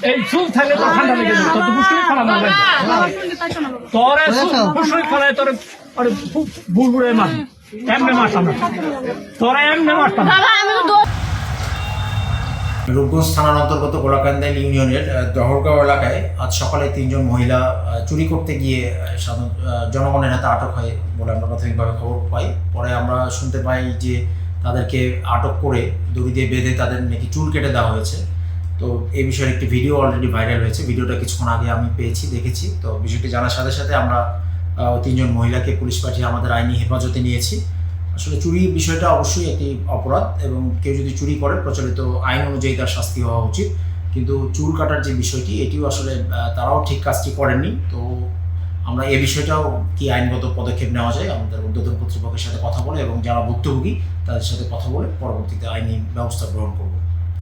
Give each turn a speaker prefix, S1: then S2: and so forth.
S1: এই চুল থাকলে তো ঠান্ডা লেগে যাবে, তোর তো বুঝতেই খারাপ লাগে। তোর বুঝতেই খারাপ, তোর বুড়বুড়ে মাছ এমনি মারতাম না, তোরা এমনি মারতাম।
S2: রূপগঞ্জ থানার অন্তর্গত গোলাকান্দাইল ইউনিয়নের দহরগাঁও এলাকায় আজ সকালে 3 জন মহিলা চুরি করতে গিয়ে জনগণের হাতে আটক হয় বলে আমরা প্রাথমিকভাবে খবর পাই। পরে আমরা শুনতে পাই যে তাদেরকে আটক করে দড়ি দিয়ে বেঁধে তাদের নাকি চুল কেটে দেওয়া হয়েছে। তো এই বিষয়ে একটি ভিডিও অলরেডি ভাইরাল হয়েছে, ভিডিওটা কিছুক্ষণ আগে আমি পেয়েছি, দেখেছি। তো বিষয়টি জানার সাথে সাথে আমরা 3 জন মহিলাকে পুলিশ পাঠিয়ে আমাদের আইনি হেফাজতে নিয়েছি। আসলে চুরি বিষয়টা অবশ্যই একটি অপরাধ এবং কেউ যদি চুরি করে প্রচলিত আইন অনুযায়ী তার শাস্তি হওয়া উচিত, কিন্তু চুল কাটার যে বিষয়টি এটিও আসলে তারাও ঠিক কাজটি করেননি। তো আমরা এই বিষয়টাও কি আইনগত পদক্ষেপ নেওয়া যায় আমাদের ঊর্ধ্বতন কর্তৃপক্ষের সাথে কথা বলে এবং যারা ভুক্তভোগী তাদের সাথে কথা বলে পরবর্তীতে আইনি ব্যবস্থা গ্রহণ করব।